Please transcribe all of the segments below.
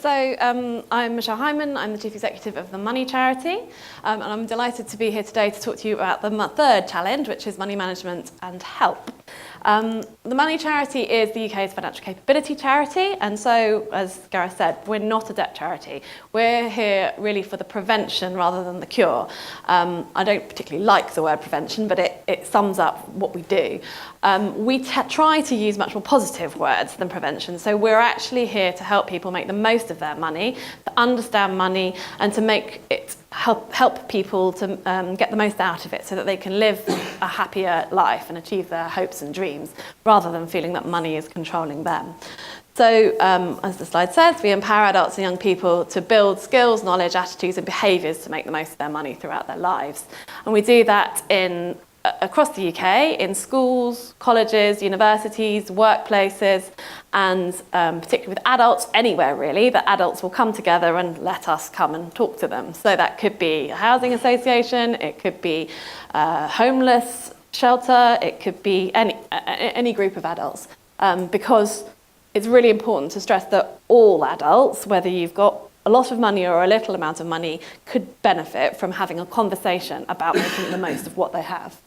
I'm Michelle Highman, I'm the Chief Executive of the Money Charity, and I'm delighted to be here today to talk to you about the third challenge, which is money management and help. The Money Charity is the UK's financial capability charity, and so, as Gareth said, we're not a debt charity. We're here really for the prevention rather than the cure. I don't particularly like the word prevention, but it sums up what we do. We try to use much more positive words than prevention, so we're actually here to help people make the most of their money, to understand money, and to make it help people to get the most out of it so that they can live a happier life and achieve their hopes and dreams rather than feeling that money is controlling them. So, as the slide says, we empower adults and young people to build skills, knowledge, attitudes and behaviours to make the most of their money throughout their lives. And we do that across the UK, in schools, colleges, universities, workplaces, and particularly with adults, anywhere really, that adults will come together and let us come and talk to them. So that could be a housing association, it could be a homeless shelter, it could be any group of adults, because it's really important to stress that all adults, whether you've got a lot of money or a little amount of money, could benefit from having a conversation about making the most of what they have.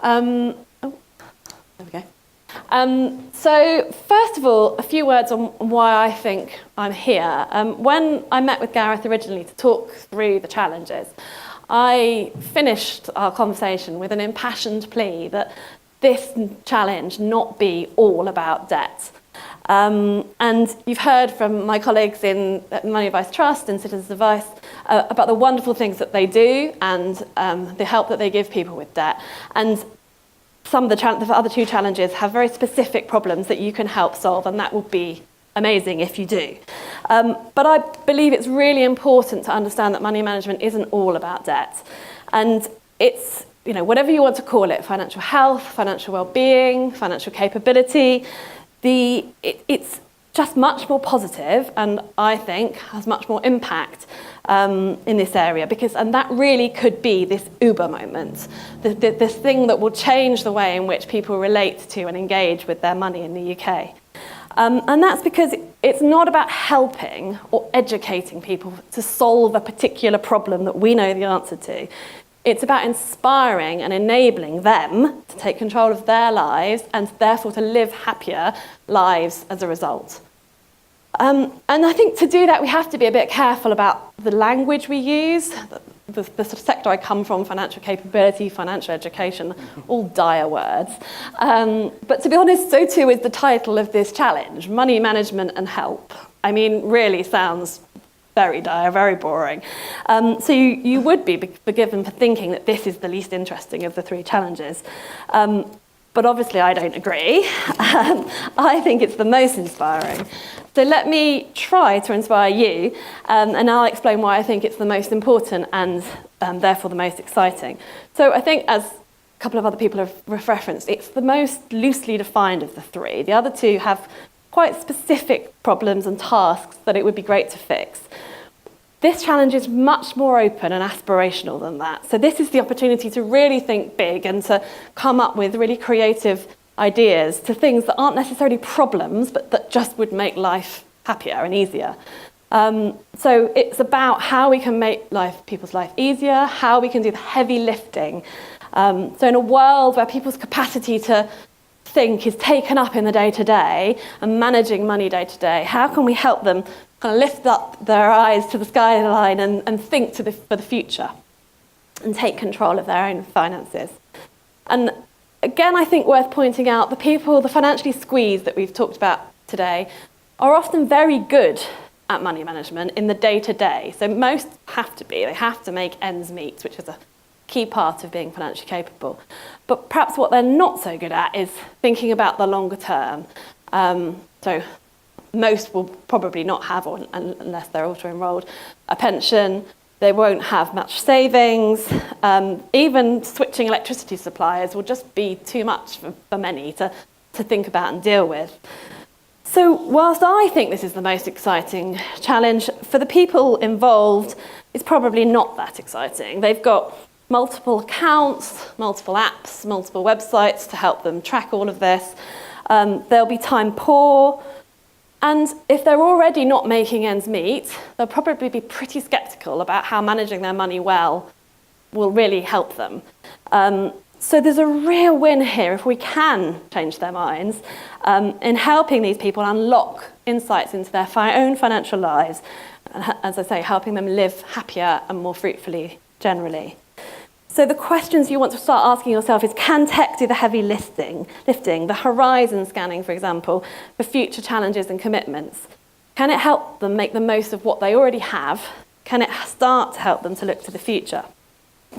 There we go. So first of all, a few words on why I think I'm here. When I met with Gareth originally to talk through the challenges, I finished our conversation with an impassioned plea that this challenge not be all about debt. And you've heard from my colleagues in Money Advice Trust and Citizens Advice about the wonderful things that they do and the help that they give people with debt. And some of the other two challenges have very specific problems that you can help solve, and that would be amazing if you do. But I believe it's really important to understand that money management isn't all about debt. And it's, whatever you want to call it, financial health, financial well-being, financial capability, it's just much more positive, and I think has much more impact in this area, and that really could be this Uber moment, this thing that will change the way in which people relate to and engage with their money in the UK. And that's because it's not about helping or educating people to solve a particular problem that we know the answer to. It's about inspiring and enabling them to take control of their lives and therefore to live happier lives as a result. And I think to do that, we have to be a bit careful about the language we use. The sort of sector I come from, financial capability, financial education, all dire words. But to be honest, so too is the title of this challenge, Money Management and Help. I mean, really sounds very dire, very boring. So you would be forgiven for thinking that this is the least interesting of the three challenges. But obviously I don't agree. I think it's the most inspiring. So let me try to inspire you, and I'll explain why I think it's the most important and therefore the most exciting. So I think, as a couple of other people have referenced, it's the most loosely defined of the three. The other two have quite specific problems and tasks that it would be great to fix. This challenge is much more open and aspirational than that. So this is the opportunity to really think big and to come up with really creative ideas to things that aren't necessarily problems, but that just would make life happier and easier. So it's about how we can make people's life easier, how we can do the heavy lifting. So in a world where people's capacity to think is taken up in the day-to-day and managing money day-to-day, how can we help them kind of lift up their eyes to the skyline and think for the future and take control of their own finances? And again, I think worth pointing out, the financially squeezed that we've talked about today are often very good at money management in the day-to-day. So most have to be. They have to make ends meet, which is a key part of being financially capable. But perhaps what they're not so good at is thinking about the longer term. So most will probably not have, unless they're auto-enrolled, a pension. They won't have much savings. Even switching electricity suppliers will just be too much for many to think about and deal with. So whilst I think this is the most exciting challenge, for the people involved, it's probably not that exciting. They've got multiple accounts, multiple apps, multiple websites to help them track all of this. They'll be time poor. And if they're already not making ends meet, they'll probably be pretty sceptical about how managing their money well will really help them. So there's a real win here if we can change their minds in helping these people unlock insights into their own financial lives, and as I say, helping them live happier and more fruitfully generally. So the questions you want to start asking yourself is, can tech do the heavy lifting, the horizon scanning, for example, for future challenges and commitments? Can it help them make the most of what they already have? Can it start to help them to look to the future?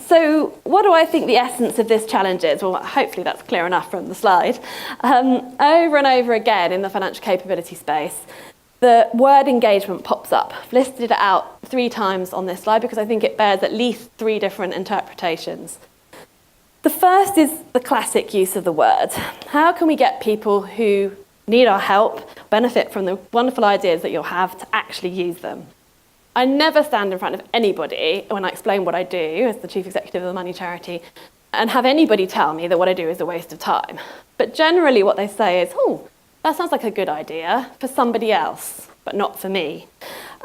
So what do I think the essence of this challenge is? Well, hopefully that's clear enough from the slide. Over and over again in the financial capability space, the word engagement pops up. I've listed it out 3 times on this slide because I think it bears at least 3 different interpretations. The first is the classic use of the word. How can we get people who need our help, benefit from the wonderful ideas that you'll have, to actually use them? I never stand in front of anybody when I explain what I do as the Chief Executive of the Money Charity and have anybody tell me that what I do is a waste of time. But generally what they say is, oh, that sounds like a good idea for somebody else, but not for me.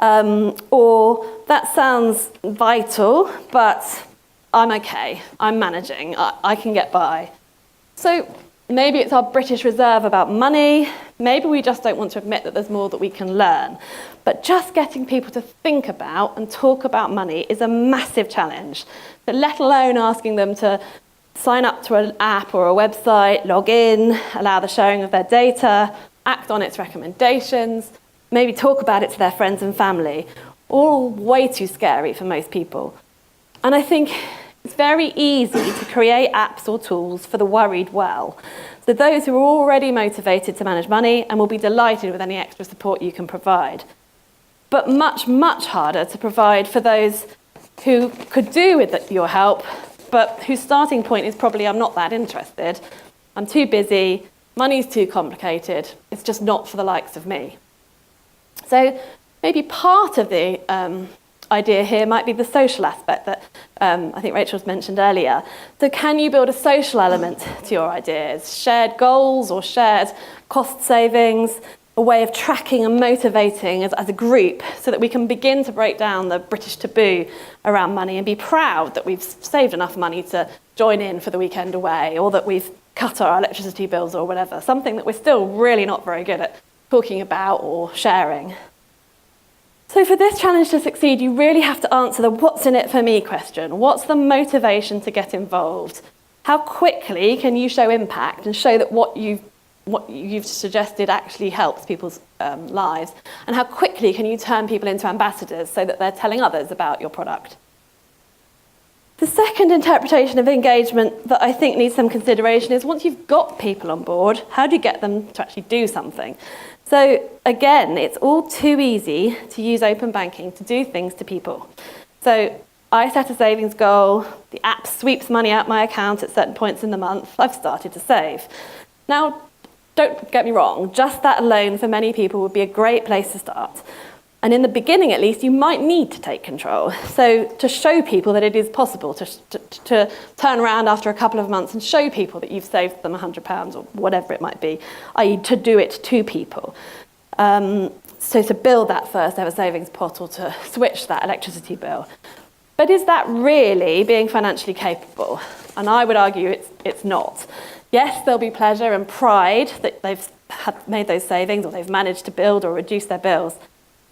Or that sounds vital, but I'm okay, I'm managing, I can get by. So maybe it's our British reserve about money, maybe we just don't want to admit that there's more that we can learn. But just getting people to think about and talk about money is a massive challenge, but let alone asking them to sign up to an app or a website, log in, allow the sharing of their data, act on its recommendations, maybe talk about it to their friends and family, all way too scary for most people. And I think it's very easy to create apps or tools for the worried well. So those who are already motivated to manage money and will be delighted with any extra support you can provide. But much, much harder to provide for those who could do with your help, but whose starting point is probably, I'm not that interested, I'm too busy, money's too complicated, it's just not for the likes of me. So maybe part of the idea here might be the social aspect that I think Rachel's mentioned earlier. So can you build a social element to your ideas? Shared goals or shared cost savings, a way of tracking and motivating as a group so that we can begin to break down the British taboo around money and be proud that we've saved enough money to join in for the weekend away, or that we've cut our electricity bills or whatever, something that we're still really not very good at talking about or sharing. So for this challenge to succeed, you really have to answer the what's in it for me question. What's the motivation to get involved? How quickly can you show impact and show that what you've suggested actually helps people's lives? And how quickly can you turn people into ambassadors so that they're telling others about your product? The second interpretation of engagement that I think needs some consideration is, once you've got people on board, how do you get them to actually do something? So again, it's all too easy to use open banking to do things to people. So I set a savings goal, the app sweeps money out my account at certain points in the month, I've started to save. Now, don't get me wrong, just that alone for many people would be a great place to start. And in the beginning, at least, you might need to take control. So to show people that it is possible to turn around after a couple of months and show people that you've saved them £100 or whatever it might be, i.e. to do it to people. So to build that first ever savings pot or to switch that electricity bill. But is that really being financially capable? And I would argue it's not. Yes, there'll be pleasure and pride that they've made those savings or they've managed to build or reduce their bills.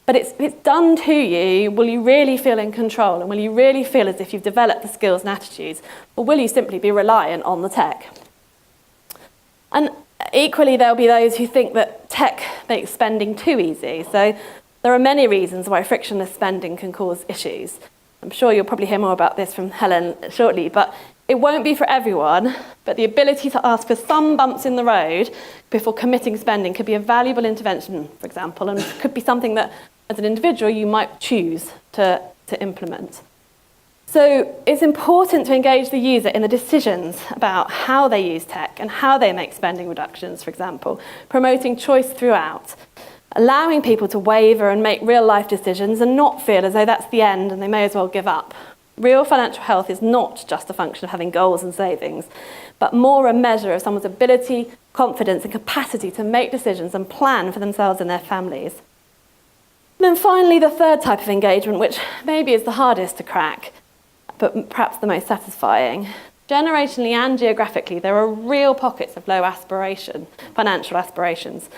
But it's done to you. Will you really feel in control? And will you really feel as if you've developed the skills and attitudes? Or will you simply be reliant on the tech? And equally, there'll be those who think that tech makes spending too easy. So there are many reasons why frictionless spending can cause issues. I'm sure you'll probably hear more about this from Helen shortly, but it won't be for everyone, but the ability to ask for some bumps in the road before committing spending could be a valuable intervention, for example, and could be something that, as an individual, you might choose to implement. So it's important to engage the user in the decisions about how they use tech and how they make spending reductions, for example, promoting choice throughout, allowing people to waver and make real-life decisions and not feel as though that's the end and they may as well give up. Real financial health is not just a function of having goals and savings, but more a measure of someone's ability confidence and capacity to make decisions and plan for themselves and their families. And then finally, the third type of engagement, which maybe is the hardest to crack, but perhaps the most satisfying. Generationally and geographically, there are real pockets of low aspiration, financial aspirations.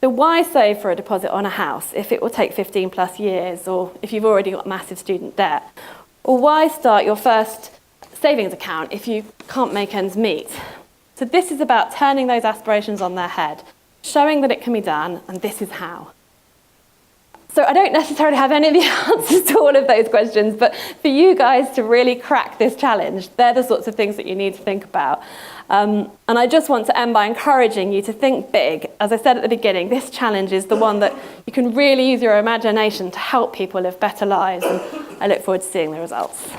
So why save for a deposit on a house if it will take 15 plus years, or if you've already got massive student debt? Or why start your first savings account if you can't make ends meet? So this is about turning those aspirations on their head, showing that it can be done, and this is how. So I don't necessarily have any of the answers to all of those questions, but for you guys to really crack this challenge, they're the sorts of things that you need to think about. And I just want to end by encouraging you to think big. As I said at the beginning, this challenge is the one that you can really use your imagination to help people live better lives, and I look forward to seeing the results.